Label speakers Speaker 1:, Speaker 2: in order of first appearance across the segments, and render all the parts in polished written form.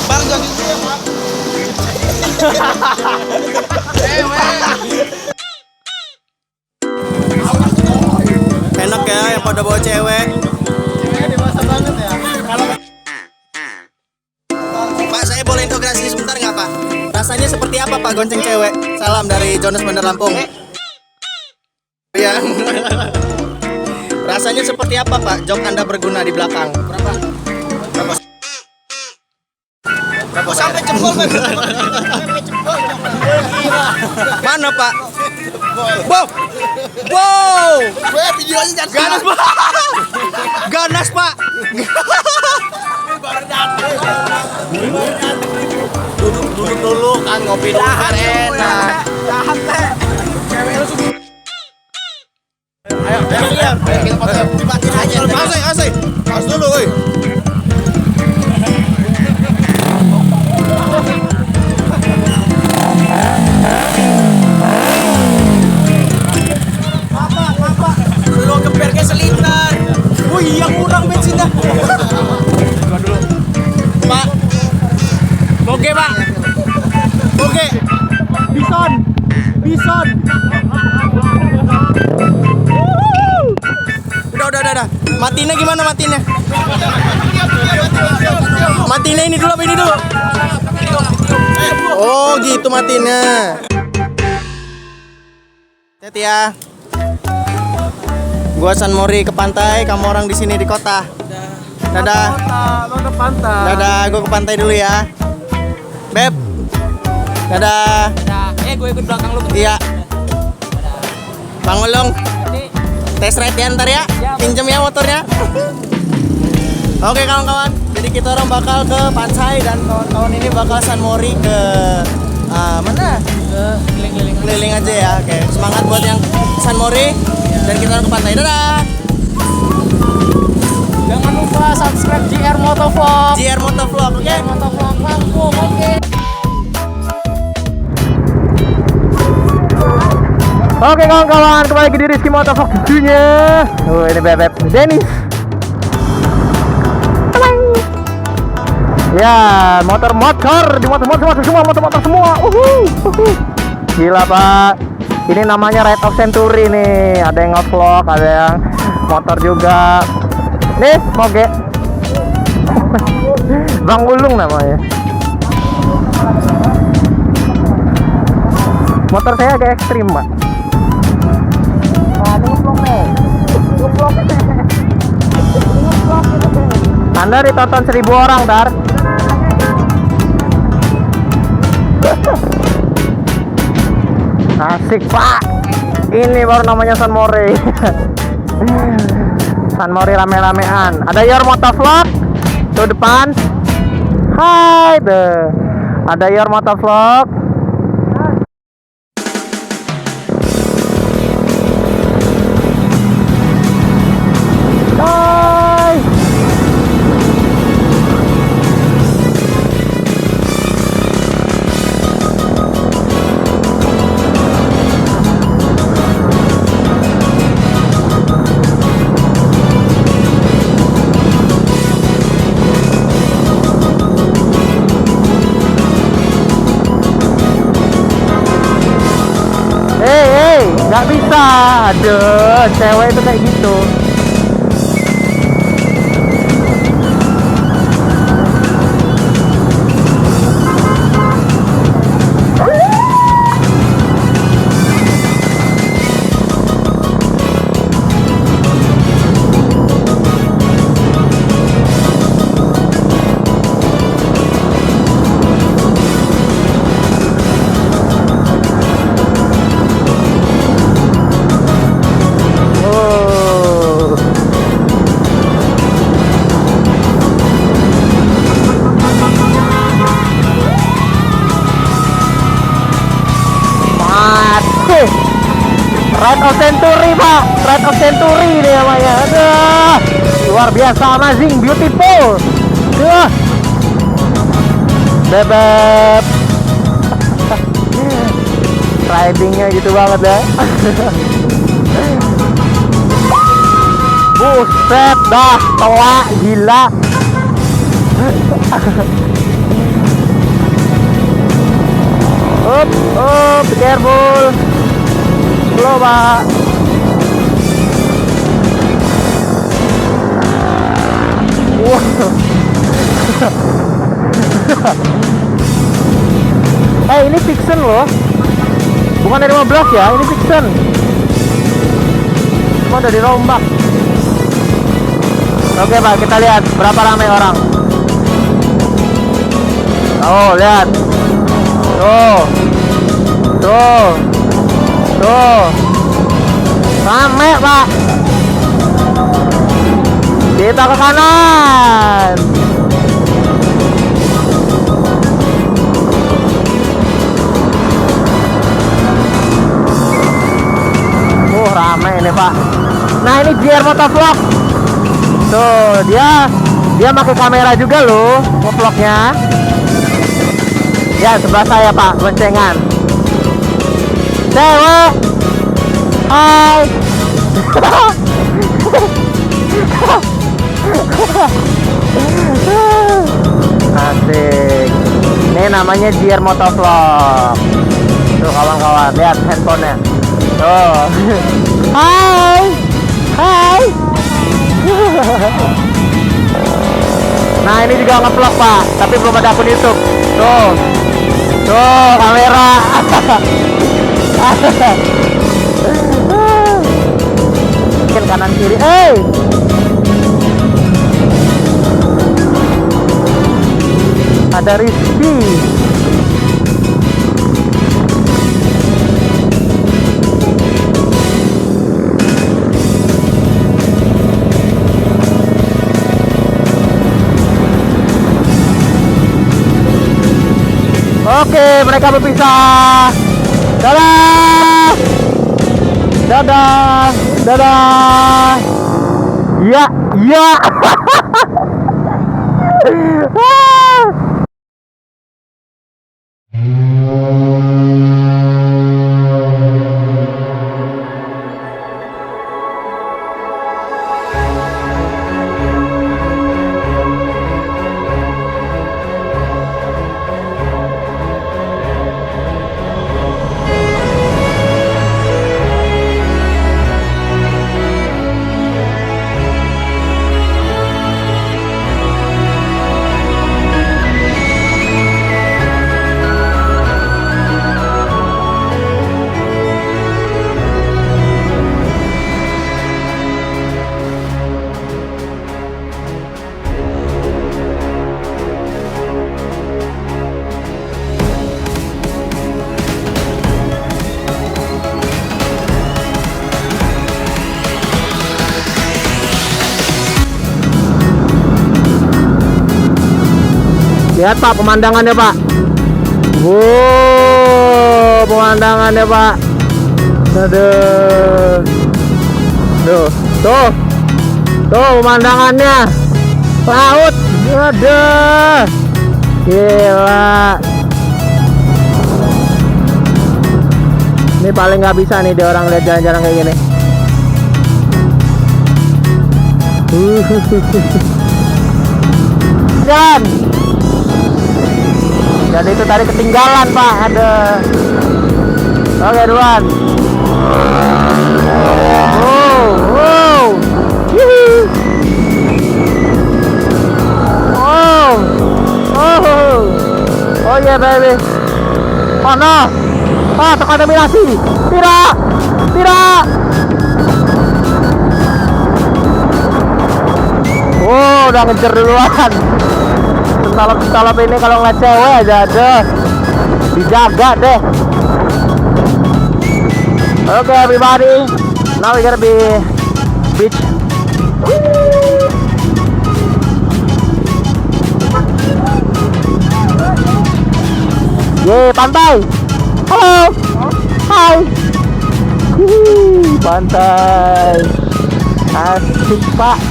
Speaker 1: Bang jadi itu ya Pak.
Speaker 2: Enak ya yang pada bawa cewek.
Speaker 1: Ceweknya dewasa banget ya. Kalau
Speaker 2: Pak, saya boleh integrasi sebentar nggak Pak? Rasanya seperti apa Pak gonceng cewek? Salam dari Jonas Bandar Lampung. Iya. Rasanya seperti apa Pak? Jok Anda berguna di belakang. Berapa? Sampai jempol Pak. Mana Pak? Wow. Wow.
Speaker 1: gue videonya jangan
Speaker 2: Ganas Pak. Ganas Pak.
Speaker 1: duduk dulu kan ngopi dulu kan enak.
Speaker 2: Tahan teh.
Speaker 1: Cewek lu suka. Ayo kita foto. Dibantuin aja.
Speaker 2: Asik. Pas dulu woi.
Speaker 1: Lu gebernya seliter.
Speaker 2: Oh iya kurang bensin dah. Pak. Boge Pak. Boge. Bison. Udah. Matinya gimana matinya? Matinya ini dulu. Oh gitu matinya. Hati ya. Gua San Mori ke pantai, kamu orang di sini di kota. Dadah.
Speaker 1: Lo ke pantai.
Speaker 2: Dadah, gua ke pantai dulu ya. Beb. Dadah.
Speaker 3: Gue ikut belakang lu.
Speaker 2: Iya. Bang Ulung. Tes ride ya ntar ya. Pinjem ya motornya. Oke kawan-kawan. Jadi kita orang bakal ke pantai dan kawan-kawan ini bakal San Mori ke mana? Keliling aja ya. Oke. Semangat buat yang San Mori dan kita orang ke pantai. Dadah.
Speaker 3: Jangan lupa subscribe JR Motovlog.
Speaker 2: JR Motovlog, oke?
Speaker 3: JR Motovlog Lampung, oke.
Speaker 2: Oke kawan-kawan, kembali lagi di Rizky Motovlog tentunya. Oh ini bebek Dennis. Ya motor di motor semua. Gila Pak. Ini namanya Ride of Century nih. Ada yang nge-vlog, ada yang motor juga. Nih moge. Bang Ulung namanya. Motor saya agak ekstrim Pak. Anda ditonton 1000 orang, Dar. Asik, Pak. Ini baru namanya San Mori. San Mori rame-ramean. Ada Your Motovlog tuh depan. Hai, tuh. Ada Your Motovlog. Hai. Nggak bisa, aduh, cewek itu kayak gitu. Ride of Century Pak, Ride of Century ini namanya. Aduh, luar biasa, amazing, beautiful. Aduh, bebek. Ridingnya gitu banget ya. Buset dah, telak, gila. Be careful. Slow, Pak. Wow. Ini fiction loh. Bukan dari 15 ya, ini fiction. Cuma udah dirombak. Oke Pak, kita lihat berapa ramai orang. Oh, lihat. Tuh. Rame Pak. Kita ke kanan. Rame ini Pak. Nah ini JR Motovlog. Tuh dia pakai kamera juga loh ngevlognya. Ya sebelah saya Pak, boncengan. Cewek. Hai. Asik. Ini namanya JR Motovlog. Tuh kawan-kawan, lihat handphonenya. Tuh. Hai. Nah ini juga nge-vlog Pak, tapi belum ada akun YouTube. Tuh kamera. Mungkin kanan kiri. Ada Rizky. Oke, mereka berpisah. Dadah. Ya. Lihat Pak pemandangannya Pak. Wow, pemandangannya Pak. Aduh. Tuh pemandangannya. Laut. Aduh. Gila. Ini paling nggak bisa nih dia orang lihat jalan-jalan kayak gini. Jalan. Jadi itu tadi ketinggalan Pak. Ada. Oke duluan. Oh yeah baby. Oh no. Terkontaminasi. Tidak. Oh udah ngejar duluan. Salap ini kalau ngeliat cewek aja dijaga deh. Okay everybody, now we gotta be beach. Yeay, pantai. Halo. Hai. Pantai. Asik Pak.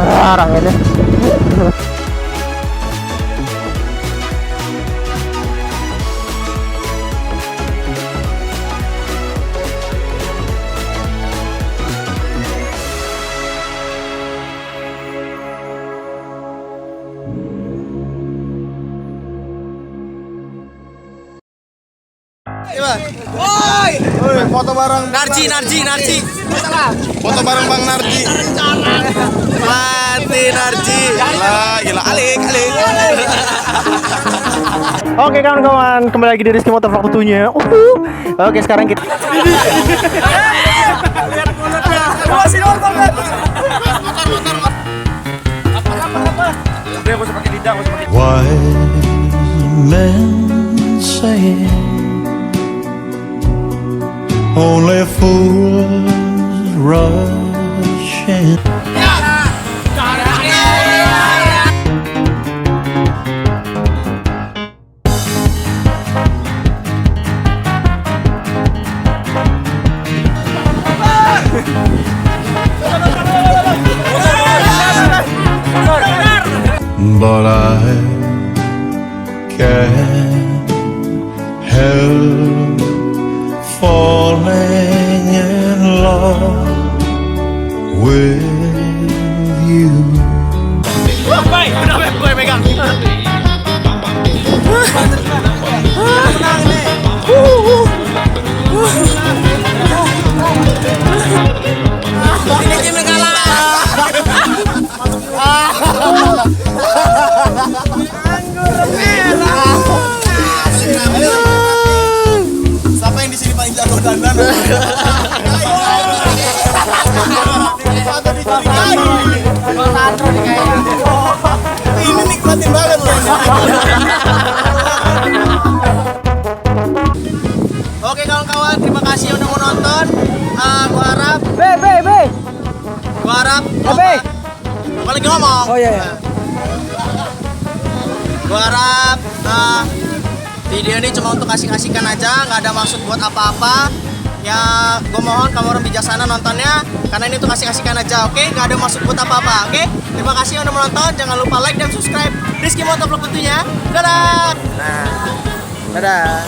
Speaker 2: Orang ini.
Speaker 1: foto bareng
Speaker 2: Narji.
Speaker 1: foto bareng Bang Narji.
Speaker 2: Mati Narji.
Speaker 1: Gila alik.
Speaker 2: Oke kawan-kawan, kembali lagi di Rizky Motor Vlog tentunya. Oke sekarang kita
Speaker 1: Masih nonton kan? Udah gak usah pakai lidah, gak usah pakai.
Speaker 4: Wise men say only fools rush in. But I can't help falling in love with you.
Speaker 2: gue megang. Ini tim kalah.
Speaker 1: Siapa yang di sini paling jago dandan? Ini nikmatin banget loh.
Speaker 2: Oke kawan-kawan, terima kasih udah mau nonton. Gua harap Gua lagi ngomong.
Speaker 3: Oh iya.
Speaker 2: Gua harap video ini cuma untuk kasih-kasihkan aja, nggak ada maksud buat apa-apa. Ya, gue mohon kamu orang bijaksana nontonnya, karena ini tuh kasih-kasihkan aja, oke? Nggak ada maksud buat apa-apa, oke? Terima kasih udah menonton, jangan lupa like dan subscribe Rizky Motovlog tentunya. Dadah! Dadah!